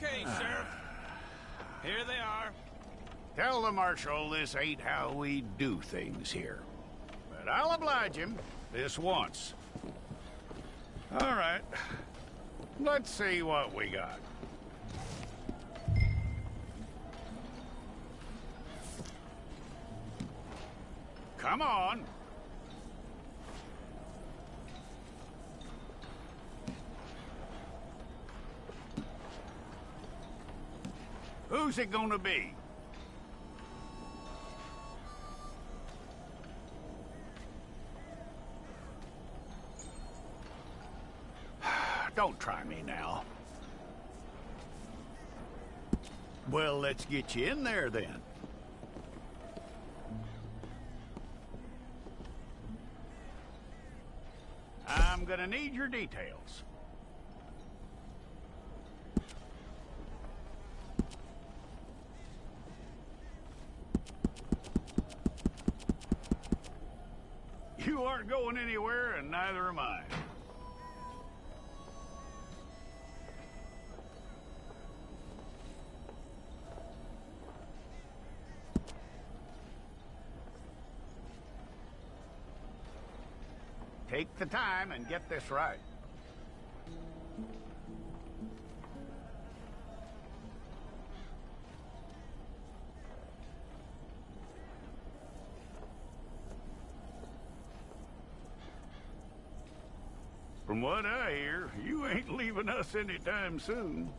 Okay, Sheriff. Here they are. Tell the Marshal this ain't how we do things here. But I'll oblige him this once. All right. Let's see what we got. Come on. Who's it gonna be? Don't try me now. Well, let's get you in there then. I'm gonna need your details. You aren't going anywhere, and neither am I. Take the time and get this right. From what I hear, you ain't leaving us anytime soon.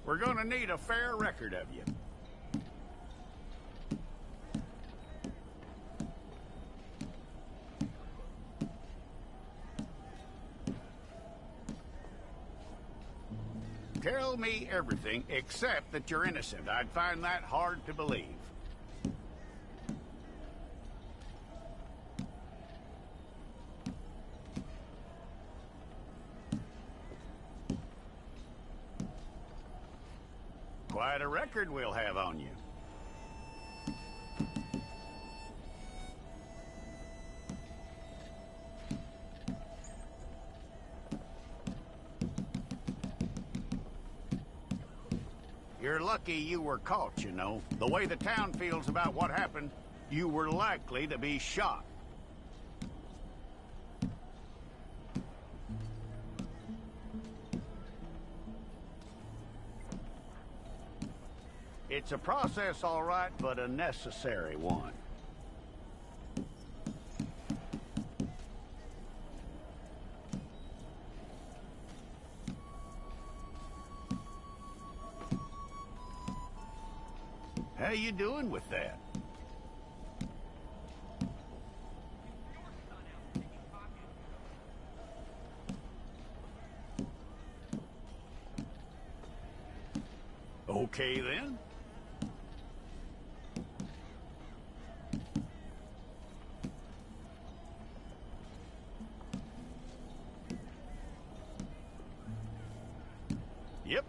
We're gonna need a fair record of you. Tell me everything except that you're innocent. I'd find that hard to believe. Quite a record we'll have on you. You're lucky you were caught, you know. The way the town feels about what happened, you were likely to be shot. It's a process, all right, but a necessary one. How you doing with that? Okay, then. Yep.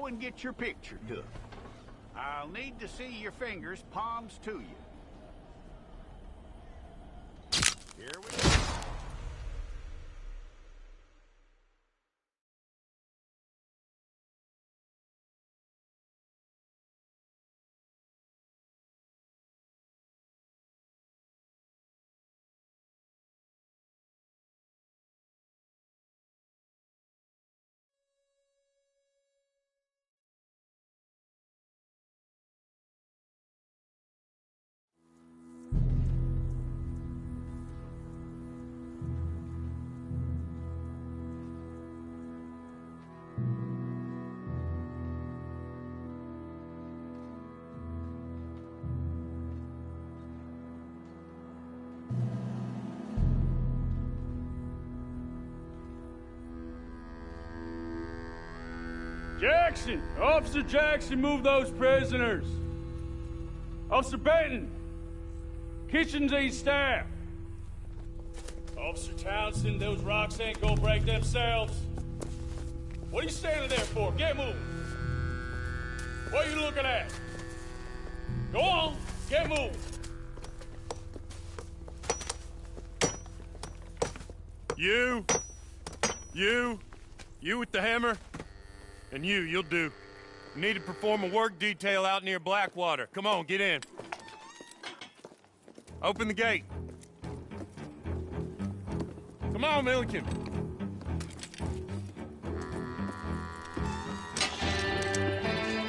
and get your picture took. I'll need to see your fingers, palms to you. Here we go. Jackson! Officer Jackson, move those prisoners! Officer Benton! Kitchens aid staff! Officer Townsend, those rocks ain't gonna break themselves. What are you standing there for? Get moving! What are you looking at? Go on, get moving! You with the hammer? And you'll do. You need to perform a work detail out near Blackwater. Come on, get in. Open the gate. Come on, Milliken.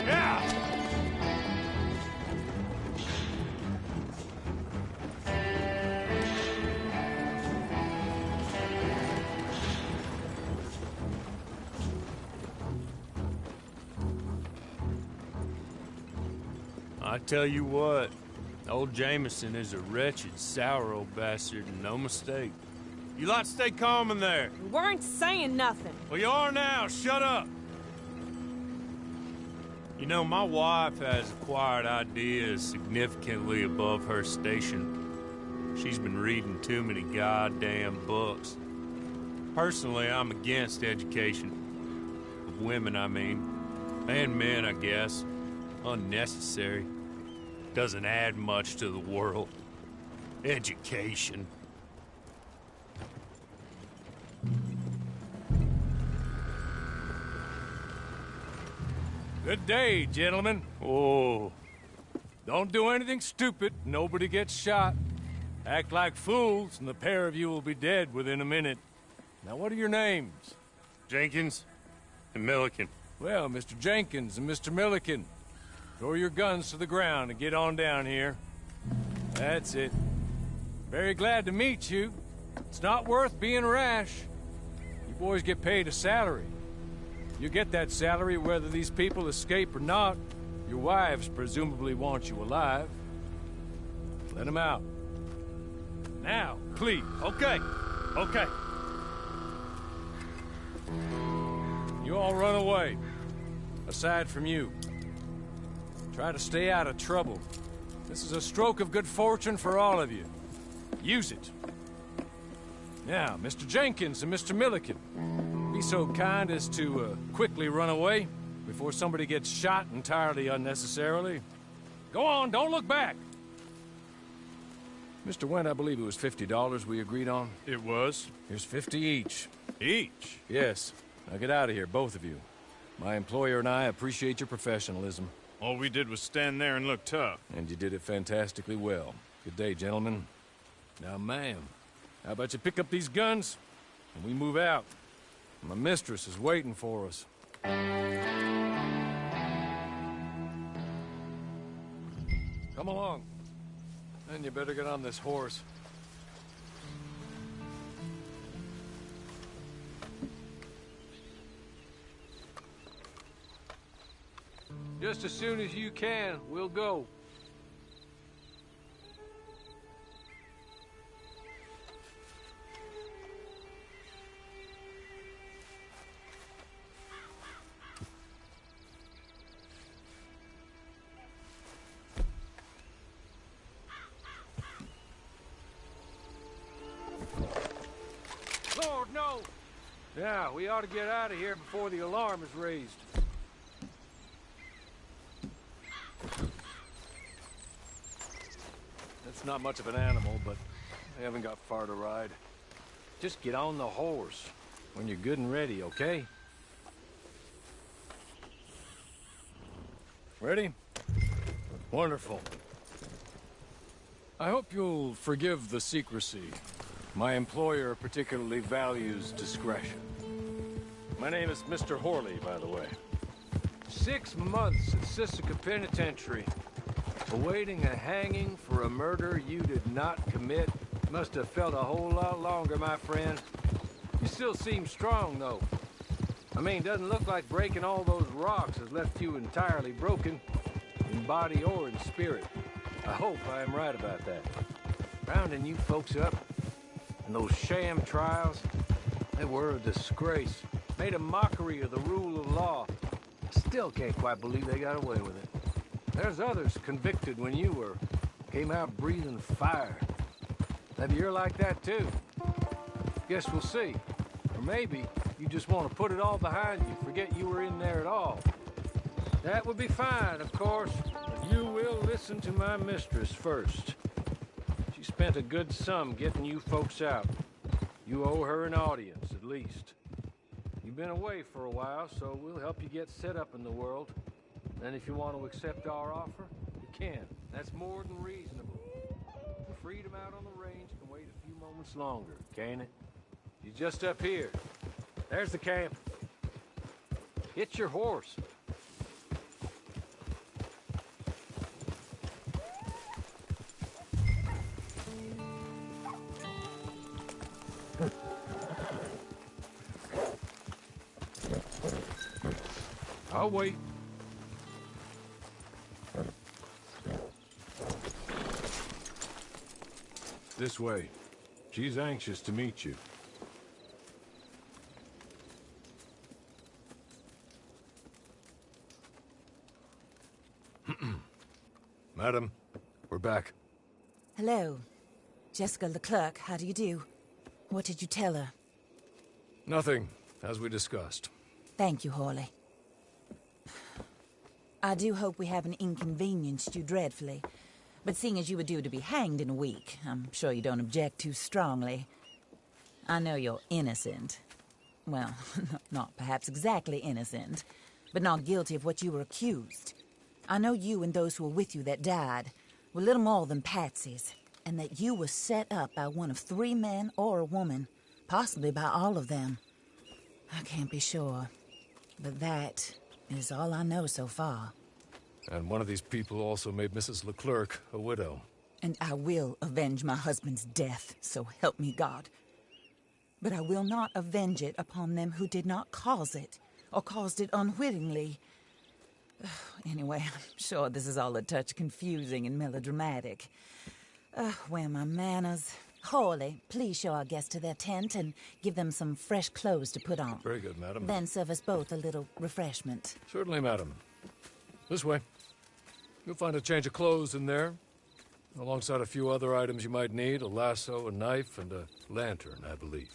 Yeah! I tell you what, old Jameson is a wretched, sour old bastard, and no mistake. You lot stay calm in there. We weren't saying nothing. Well, you are now. Shut up. You know, my wife has acquired ideas significantly above her station. She's been reading too many goddamn books. Personally, I'm against education. Of women, I mean. And men, I guess. Unnecessary. Doesn't add much to the world. Education. Good day, gentlemen. Oh. Don't do anything stupid. Nobody gets shot. Act like fools, and the pair of you will be dead within a minute. Now, what are your names? Jenkins and Milliken. Well, Mr. Jenkins and Mr. Milliken, throw your guns to the ground and get on down here. That's it. Very glad to meet you. It's not worth being rash. You boys get paid a salary. You get that salary whether these people escape or not. Your wives presumably want you alive. Let them out. Now, please. Okay. You all run away. Aside from you. Try to stay out of trouble. This is a stroke of good fortune for all of you. Use it. Now, Mr. Jenkins and Mr. Milliken, be so kind as to quickly run away before somebody gets shot entirely unnecessarily. Go on, don't look back. Mr. Wendt, I believe it was $50 we agreed on. It was. Here's 50 each. Each? Yes. Now get out of here, both of you. My employer and I appreciate your professionalism. All we did was stand there and look tough. And you did it fantastically well. Good day, gentlemen. Now, ma'am, how about you pick up these guns, and we move out? My mistress is waiting for us. Come along. And you better get on this horse. Just as soon as you can, we'll go. Lord, no! Yeah, we ought to get out of here before the alarm is raised. It's not much of an animal, but I haven't got far to ride. Just get on the horse when you're good and ready, okay? Ready? Wonderful. I hope you'll forgive the secrecy. My employer particularly values discretion. My name is Mr. Horley, by the way. 6 months at Sisika Penitentiary, awaiting a hanging for a murder you did not commit. Must have felt a whole lot longer, my friend. You still seem strong, though. I mean, doesn't look like breaking all those rocks has left you entirely broken, in body or in spirit. I hope I am right about that. Rounding you folks up, and those sham trials, they were a disgrace. Made a mockery of the rule of law. Still can't quite believe they got away with it. There's others convicted when you were. Came out breathing fire. Maybe you're like that too. Guess we'll see. Or maybe you just want to put it all behind you, forget you were in there at all. That would be fine, of course, but you will listen to my mistress first. She spent a good sum getting you folks out. You owe her an audience, at least. You've been away for a while, so we'll help you get set up in the world. Then if you want to accept our offer, you can. That's more than reasonable. The freedom out on the range can wait a few moments longer, can't it? You're just up here. There's the camp. Hit your horse. I'll wait. This way. She's anxious to meet you. Madam, we're back. Hello. Jessica Leclerc, how do you do? What did you tell her? Nothing, as we discussed. Thank you, Horley. I do hope we haven't inconvenienced you dreadfully. But seeing as you were due to be hanged in a week, I'm sure you don't object too strongly. I know you're innocent. Well, not perhaps exactly innocent, but not guilty of what you were accused. I know you and those who were with you that died were little more than patsies, and that you were set up by one of 3 men or a woman, possibly by all of them. I can't be sure, but that is all I know so far. And one of these people also made Mrs. Leclerc a widow. And I will avenge my husband's death, so help me God. But I will not avenge it upon them who did not cause it, or caused it unwittingly. Anyway, I'm sure this is all a touch confusing and melodramatic. Where are my manners? Horley, please show our guests to their tent and give them some fresh clothes to put on. Very good, madam. Then serve us both a little refreshment. Certainly, madam. This way. You'll find a change of clothes in there, alongside a few other items you might need, a lasso, a knife, and a lantern, I believe.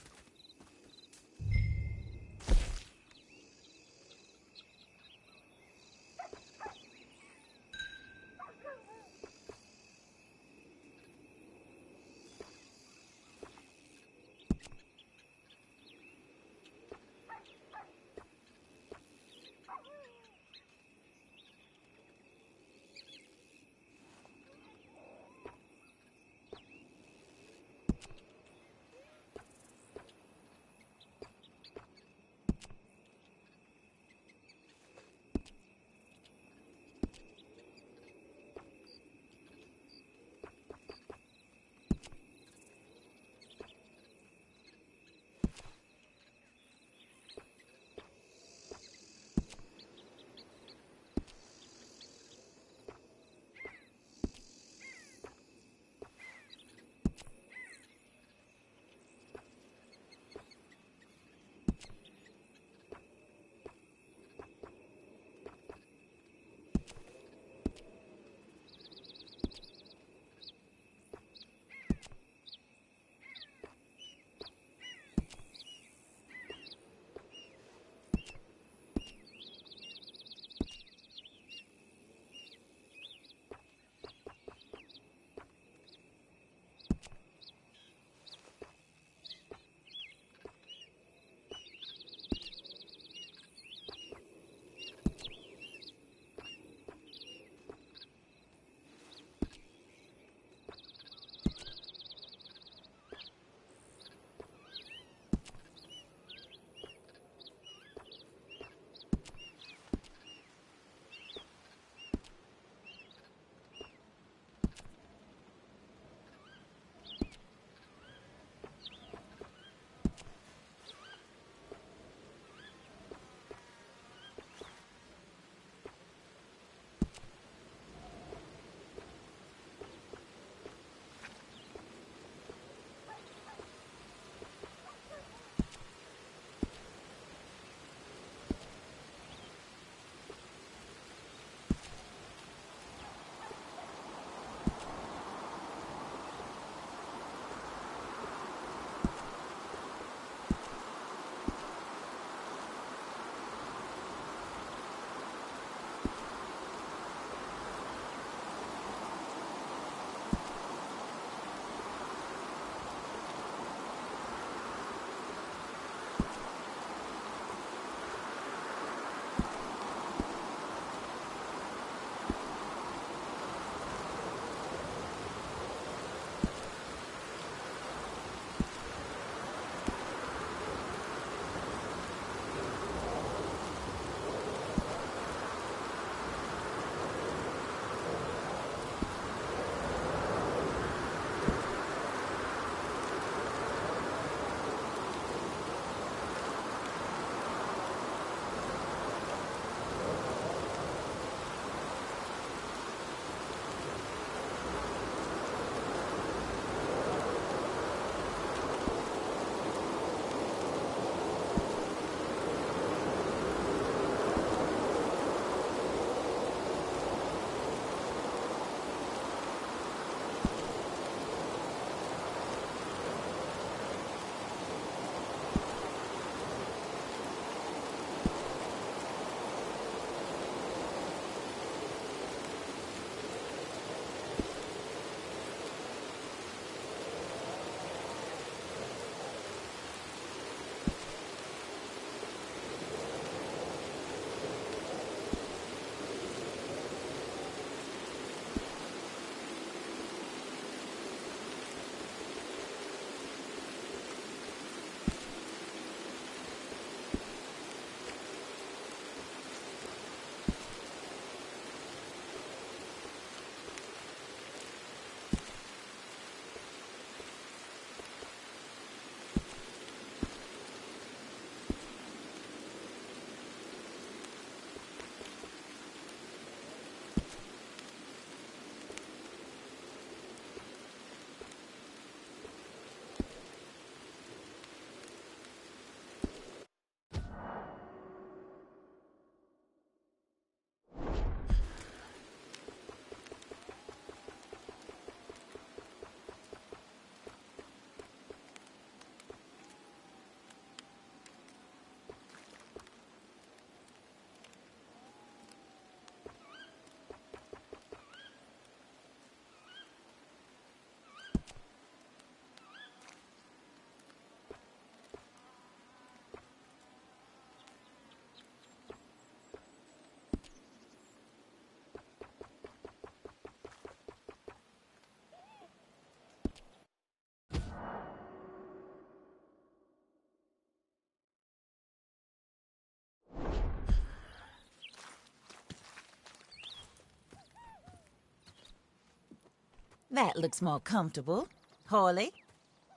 That looks more comfortable. Hawley,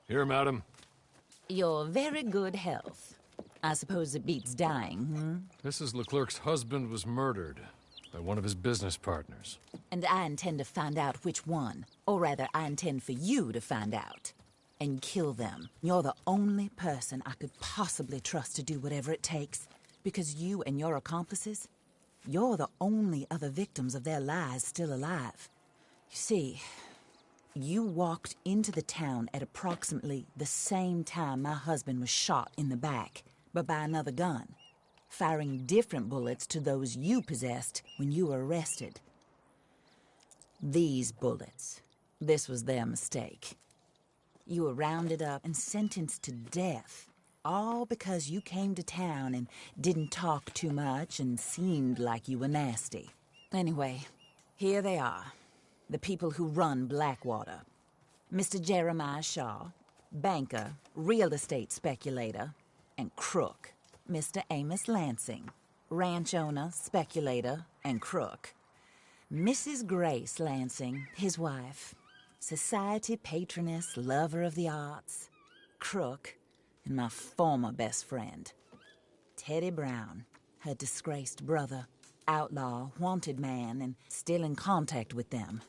Here, madam. your very good health. I suppose it beats dying, Mrs. Leclerc's husband was murdered by one of his business partners. And I intend to find out which one. Or rather, I intend for you to find out. And kill them. You're the only person I could possibly trust to do whatever it takes. Because you and your accomplices, you're the only other victims of their lies still alive. You see, you walked into the town at approximately the same time my husband was shot in the back, but by another gun, firing different bullets to those you possessed when you were arrested. These bullets, this was their mistake. You were rounded up and sentenced to death, all because you came to town and didn't talk too much and seemed like you were nasty. Anyway, here they are, the people who run Blackwater. Mr. Jeremiah Shaw, banker, real estate speculator, and crook. Mr. Amos Lansing, ranch owner, speculator, and crook. Mrs. Grace Lansing, his wife, society patroness, lover of the arts, crook, and my former best friend. Teddy Brown, her disgraced brother, outlaw, wanted man, and still in contact with them.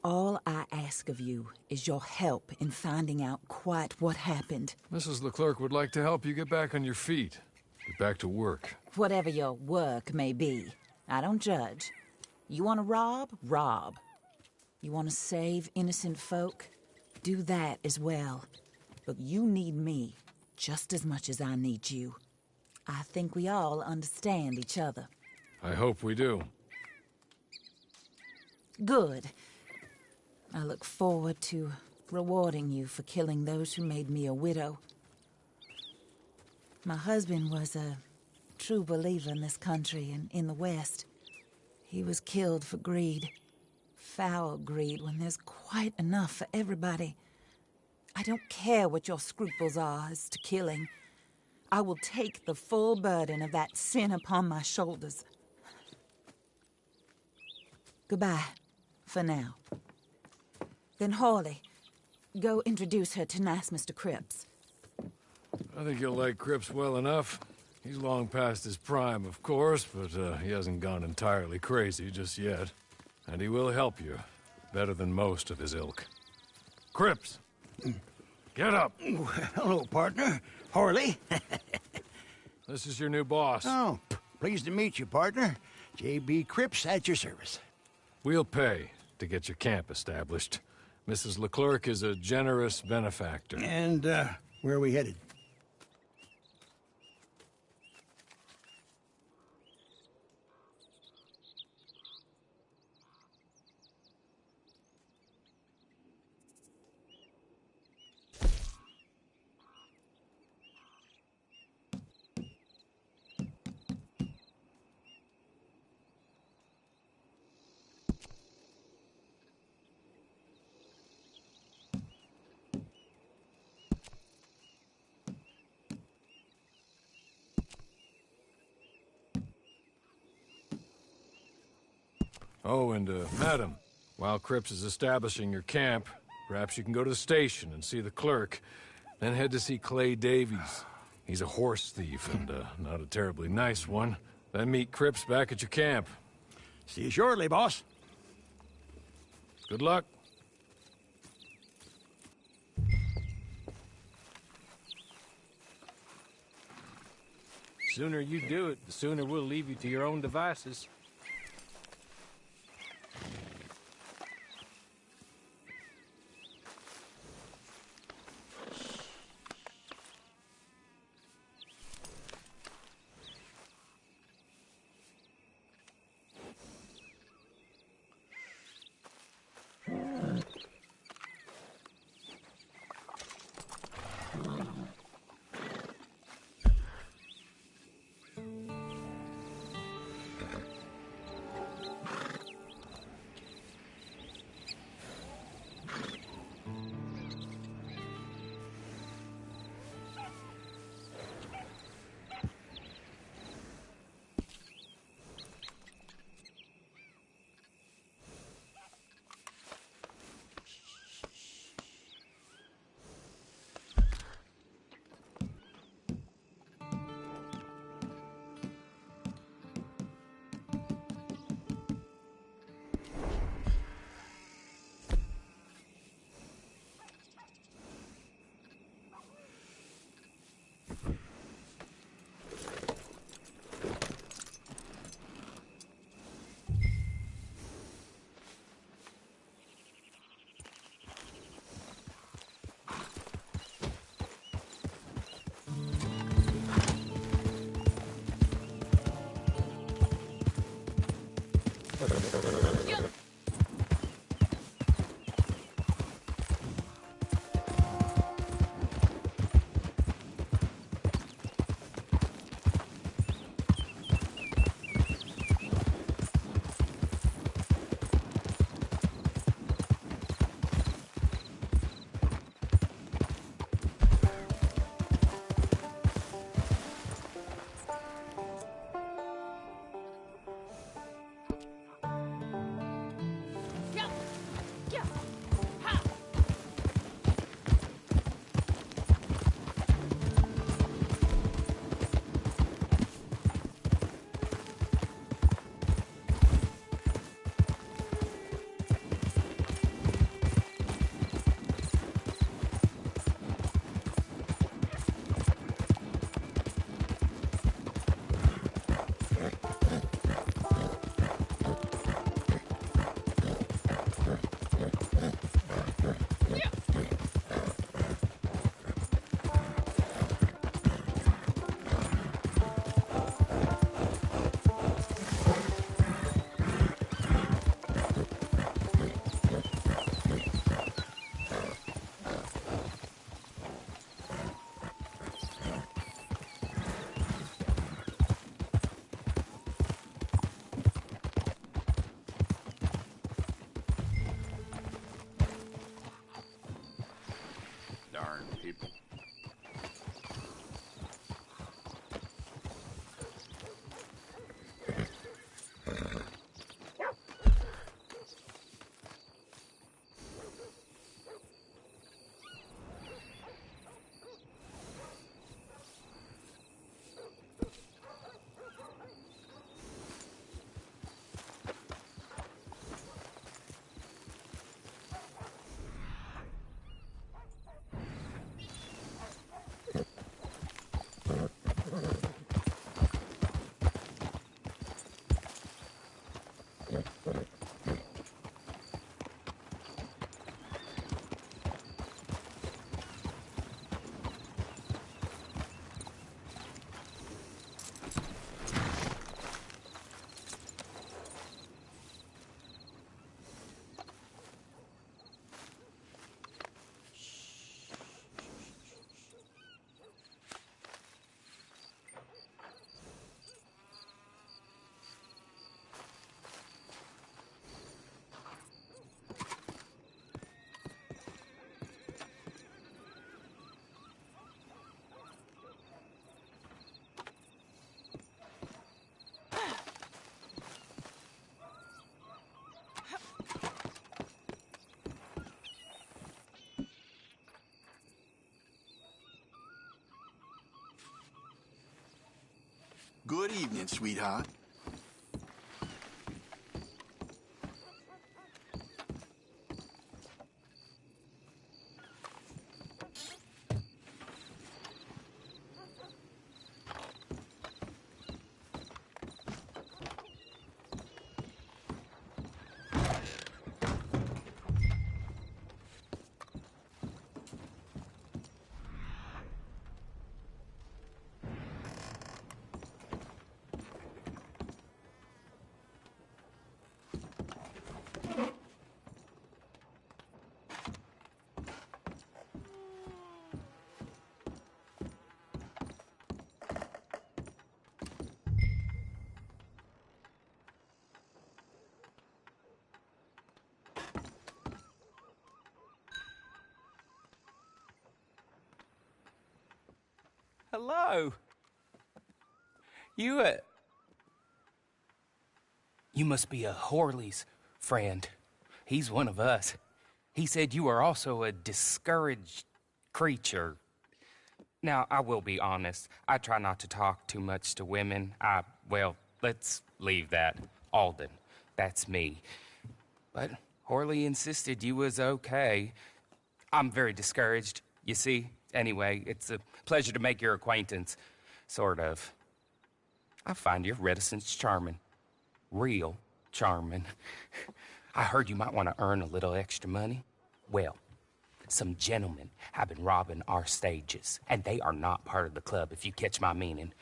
All I ask of you is your help in finding out quite what happened. Mrs. Leclerc would like to help you get back on your feet. Get back to work. Whatever your work may be, I don't judge. You want to rob? Rob. You want to save innocent folk? Do that as well. But you need me just as much as I need you. I think we all understand each other. I hope we do. Good. I look forward to rewarding you for killing those who made me a widow. My husband was a true believer in this country and in the West. He was killed for greed. Foul greed when there's quite enough for everybody. I don't care what your scruples are as to killing. I will take the full burden of that sin upon my shoulders. Goodbye, for now. Then Hawley, go introduce her to nice Mr. Cripps. I think you'll like Cripps well enough. He's long past his prime, of course, but he hasn't gone entirely crazy just yet. And he will help you, better than most of his ilk. Cripps! Get up! Hello, partner. Harley. This is your new boss. Oh, pleased to meet you, partner. J.B. Cripps at your service. We'll pay to get your camp established. Mrs. Leclerc is a generous benefactor. And, where are we headed? Oh, and, madam, while Cripps is establishing your camp, perhaps you can go to the station and see the clerk, then head to see Clay Davies. He's a horse thief, and, not a terribly nice one. Then meet Cripps back at your camp. See you shortly, boss. Good luck. The sooner you do it, the sooner we'll leave you to your own devices. Good evening, sweetheart. Hello. You must be a Horley's friend. He's one of us. He said you are also a discouraged creature. Now, I will be honest. I try not to talk too much to women. Well, let's leave that. Alden, that's me. But Horley insisted you was okay. I'm very discouraged, you see. Anyway, it's a pleasure to make your acquaintance. Sort of. I find your reticence charming. Real charming. I heard you might want to earn a little extra money. Well, some gentlemen have been robbing our stages, and they are not part of the club, if you catch my meaning.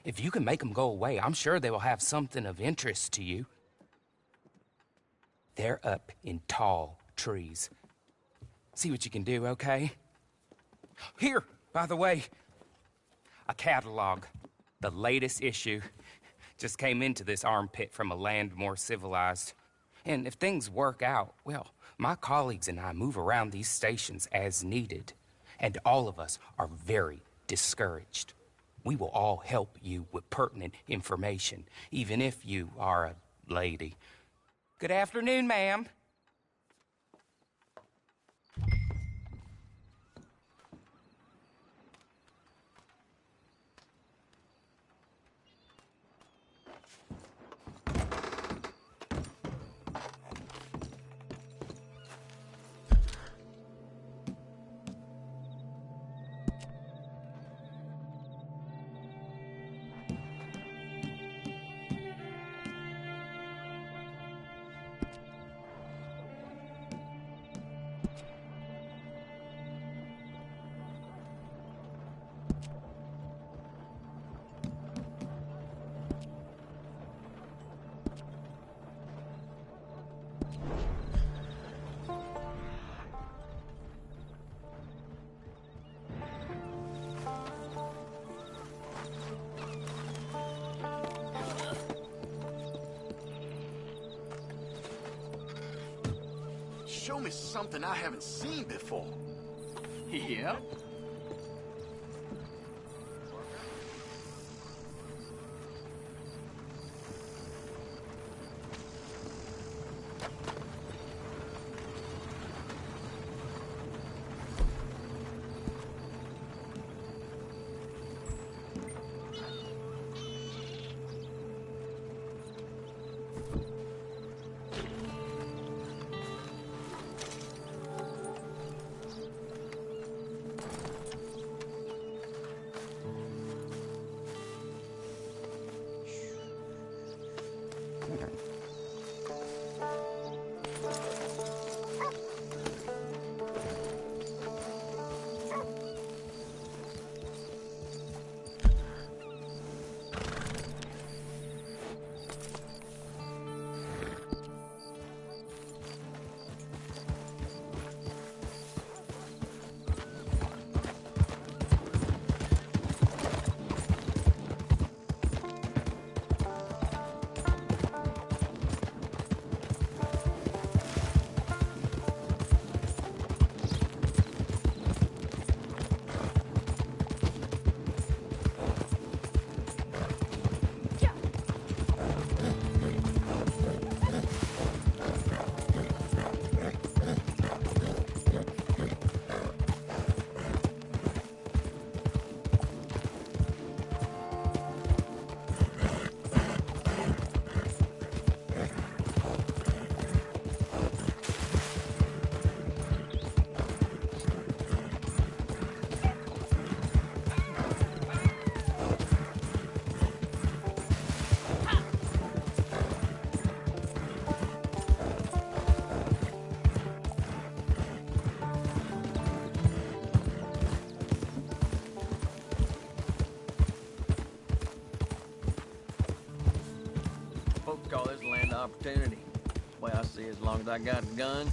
If you can make them go away, I'm sure they will have something of interest to you. They're up in tall trees. See what you can do, okay? Here, by the way, a catalog. The latest issue just came into this armpit from a land more civilized. And if things work out, well, my colleagues and I move around these stations as needed. And all of us are very discouraged. We will all help you with pertinent information, even if you are a lady. Good afternoon, ma'am. Show me something I haven't seen before. Yeah? call this land of opportunity. Way I see it, as long as I got a gun.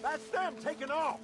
That's them taking off!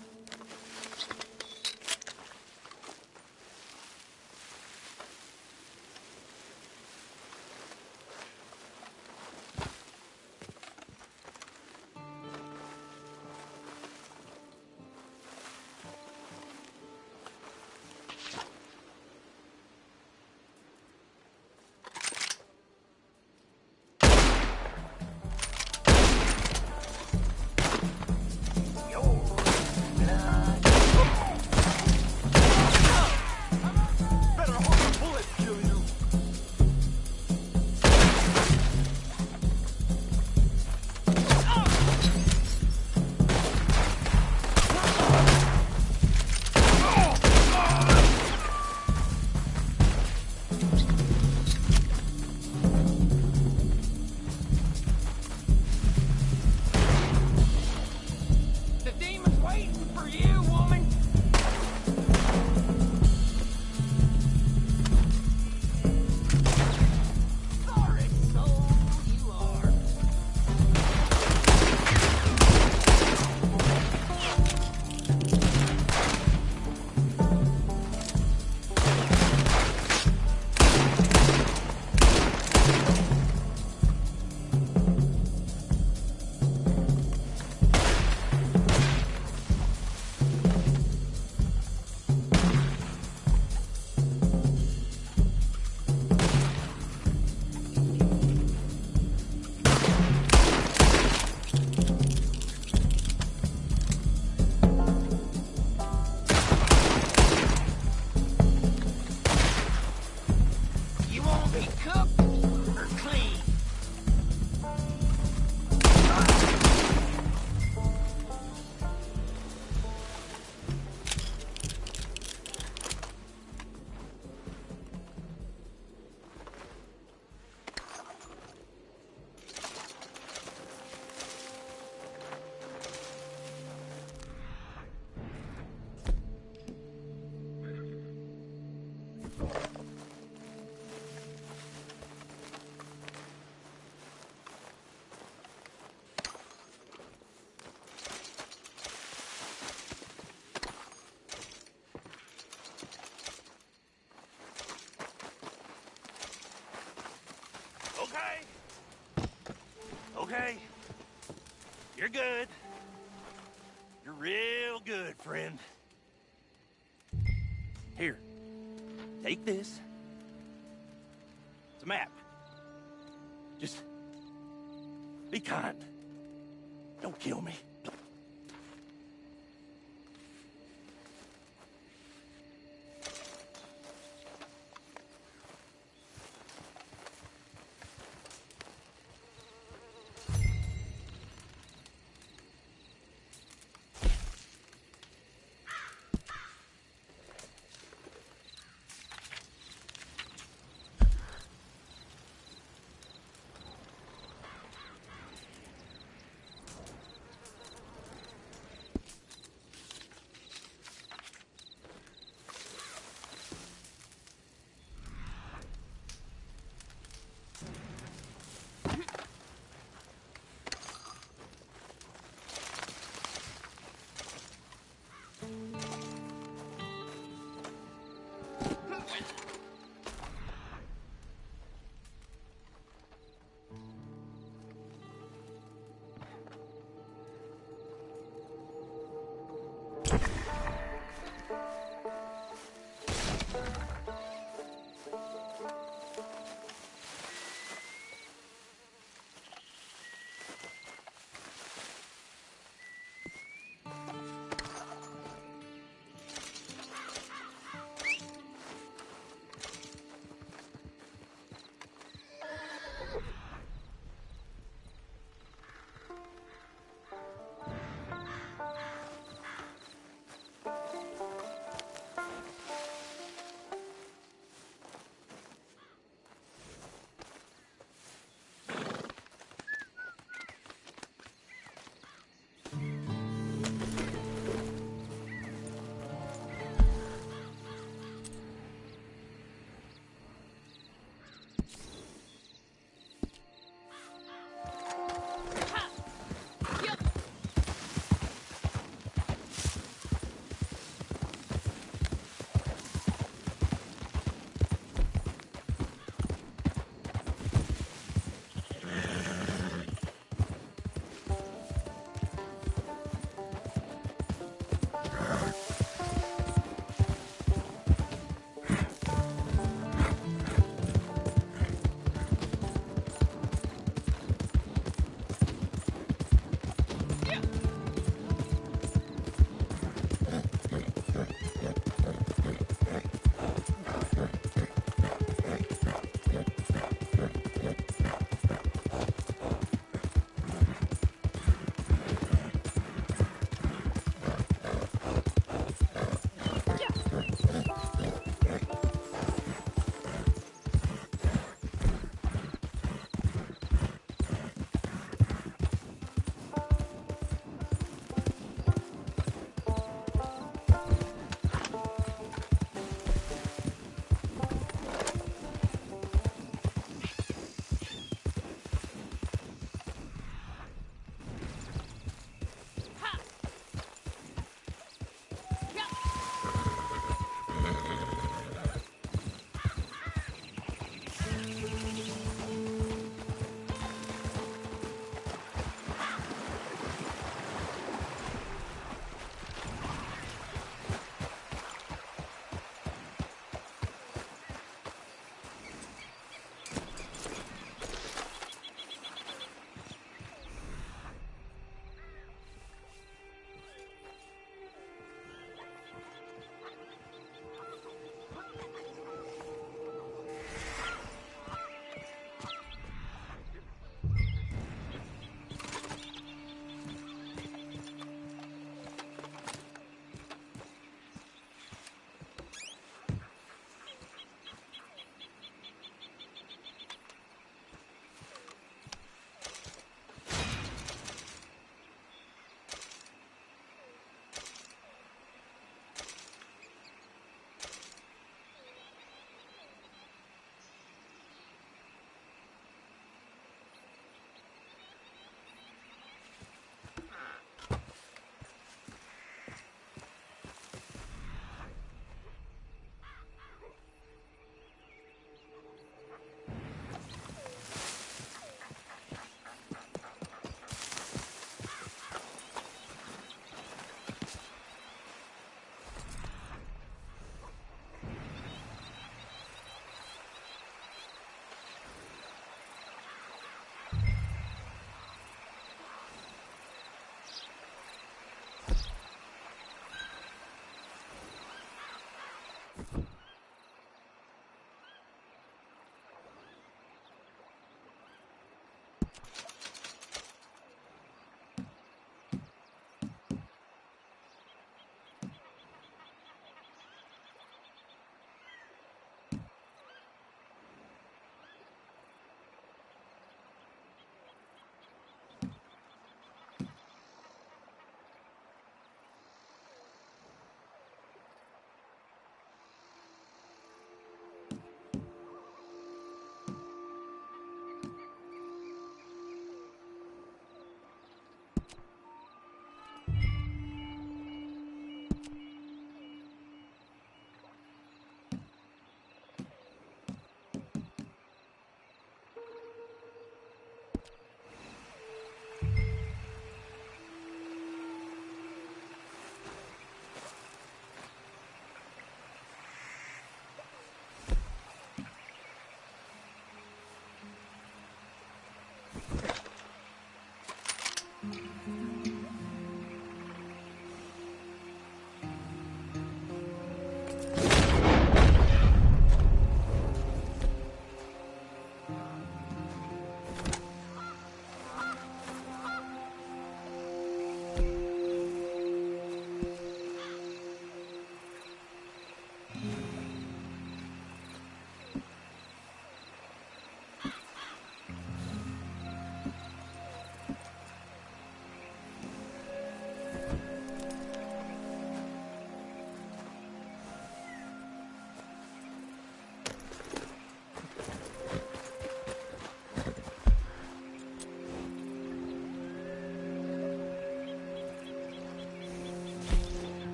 Okay. You're good. You're real good, friend. Here. Take this. It's a map. Just be kind. Don't kill me.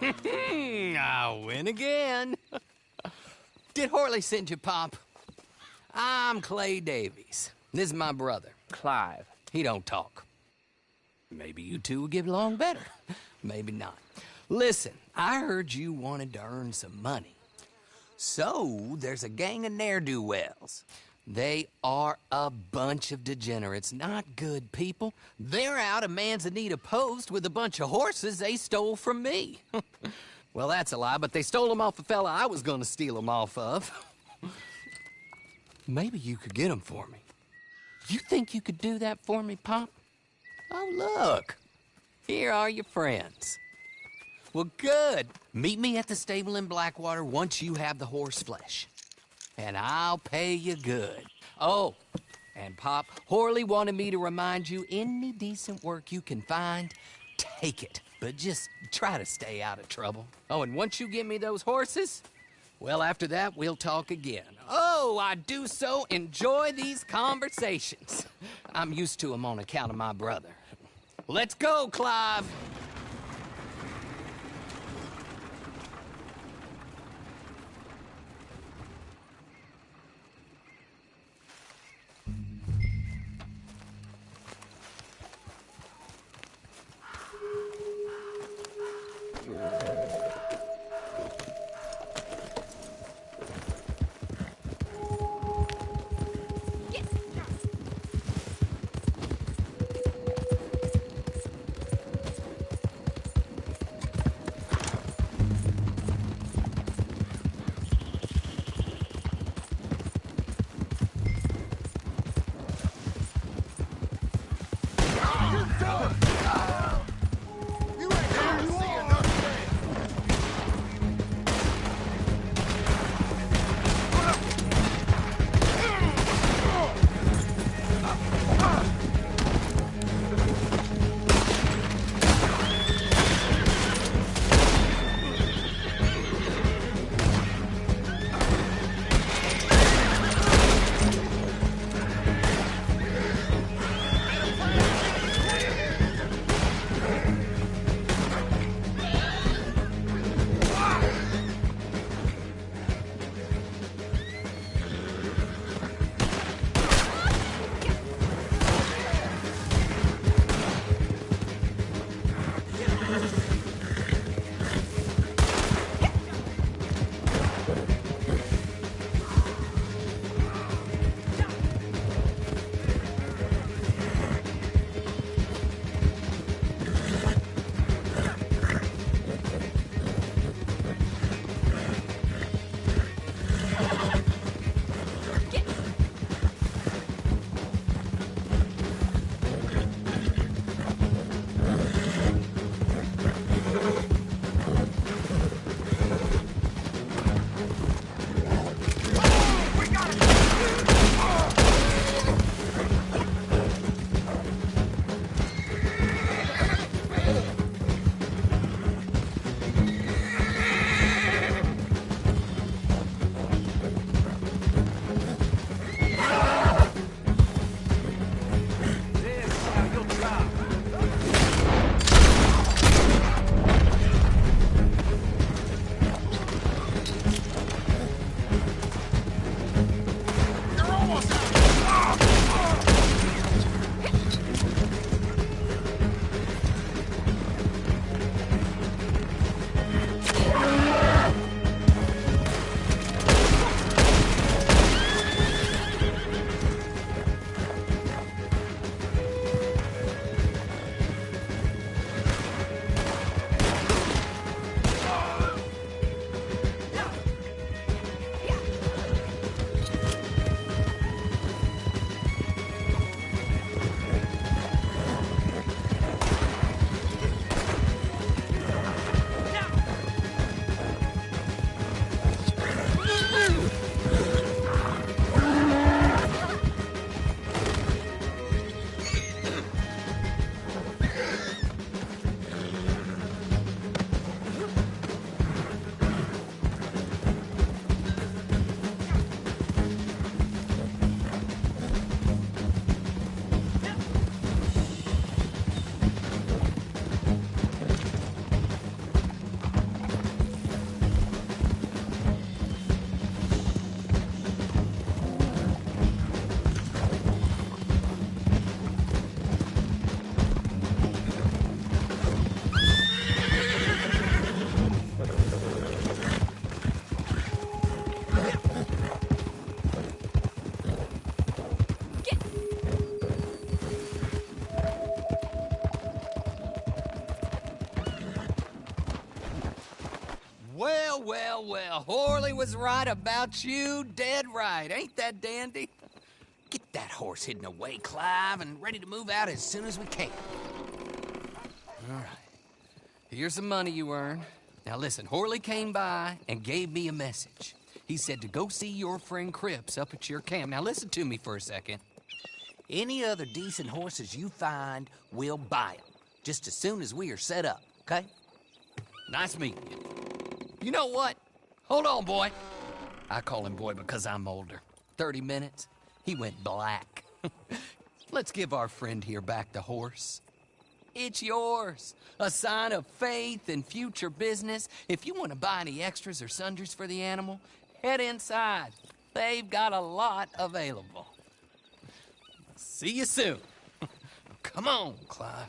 I win again. Did Horley send you, Pop? I'm Clay Davies. This is my brother, Clive. He don't talk. Maybe you two will get along better. Maybe not. Listen, I heard you wanted to earn some money. So, there's a gang of ne'er-do-wells. They are a bunch of degenerates, not good people. They're out of Manzanita Post with a bunch of horses they stole from me. Well, that's a lie, but they stole them off the fella I was gonna steal them off of. Maybe you could get them for me. You think you could do that for me, Pop? Oh, look. Here are your friends. Well, good. Meet me at the stable in Blackwater once you have the horse flesh. And I'll pay you good. Oh, and Pop, Horley wanted me to remind you, any decent work you can find, take it. But just try to stay out of trouble. Oh, and once you give me those horses, well, after that, we'll talk again. Oh, I do so enjoy these conversations. I'm used to them on account of my brother. Let's go, Clive. Well, well, well. Horley was right about you, dead right. Ain't that dandy? Get that horse hidden away, Clive, and ready to move out as soon as we can. All right. Here's the money you earned. Now listen, Horley came by and gave me a message. He said to go see your friend Cripps up at your camp. Now listen to me for a second. Any other decent horses you find, we'll buy them. Just as soon as we are set up, okay? Nice meeting you. You know what? Hold on, boy. I call him boy because I'm older. 30 minutes, he went black. Let's give our friend here back the horse. It's yours. A sign of faith and future business. If you want to buy any extras or sundries for the animal, head inside. They've got a lot available. See you soon. Come on, Clive.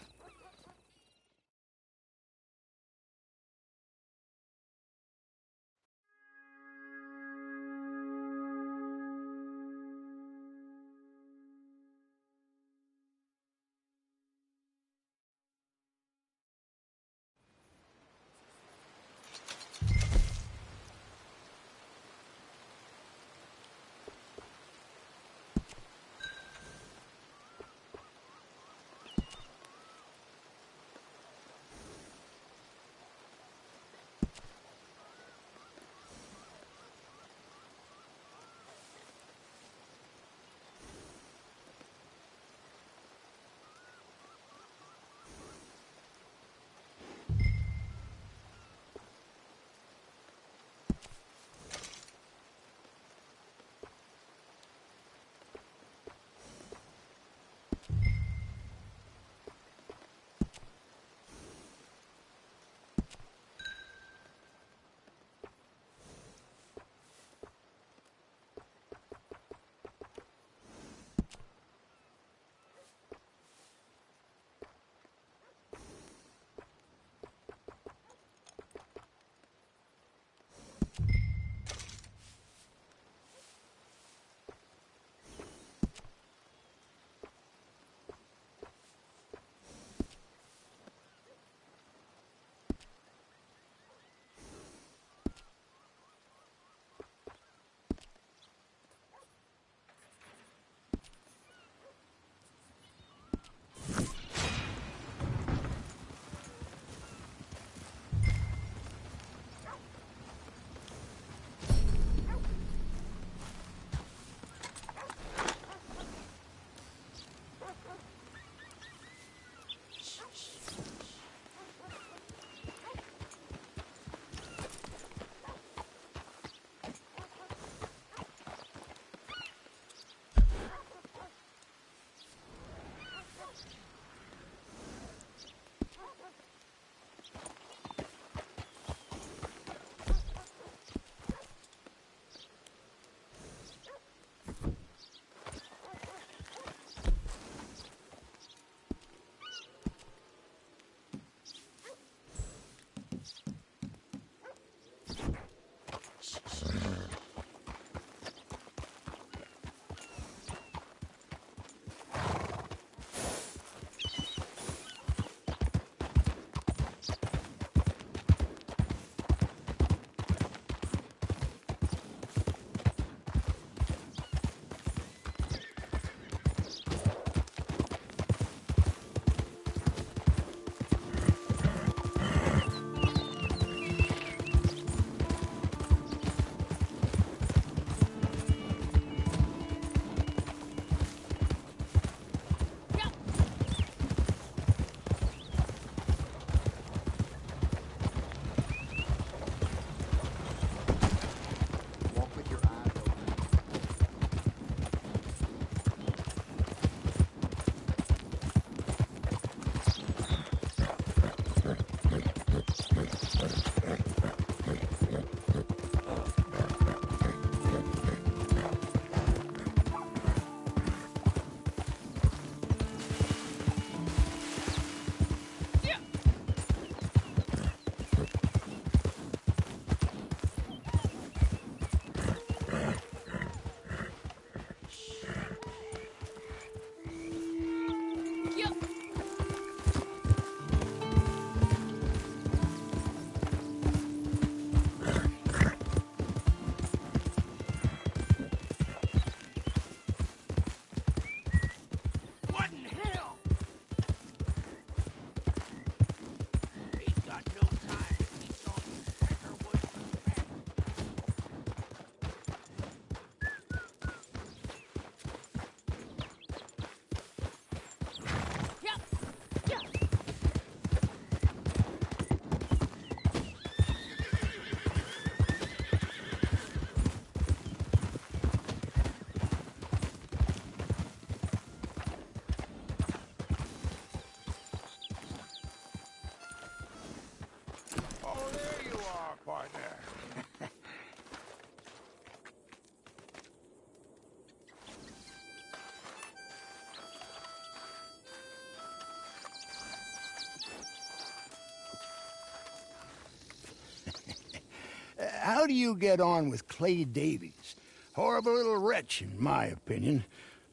how do you get on with Clay Davies? Horrible little wretch, in my opinion.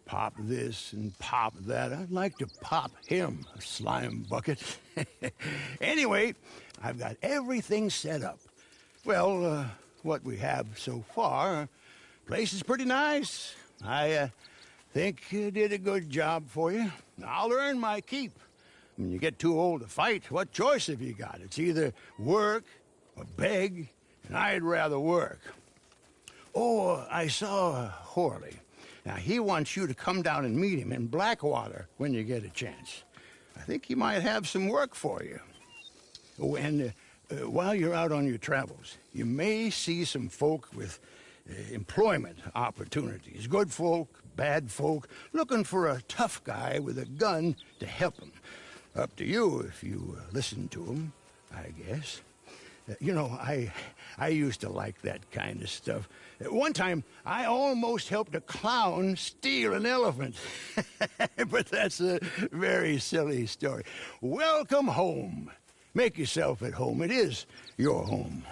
Pop this and pop that. I'd like to pop him, a slime bucket. Anyway, I've got everything set up. Well, what we have so far, place is pretty nice. I think you did a good job for you. I'll earn my keep. When you get too old to fight, what choice have you got? It's either work or beg, and I'd rather work. Oh, I saw Horley. Now, he wants you to come down and meet him in Blackwater when you get a chance. I think he might have some work for you. Oh, and while you're out on your travels, you may see some folk with employment opportunities. Good folk, bad folk, looking for a tough guy with a gun to help them. Up to you if you listen to them, I guess. You know, I used to like that kind of stuff. One time, I almost helped a clown steal an elephant. But that's a very silly story. Welcome home. Make yourself at home. It is your home.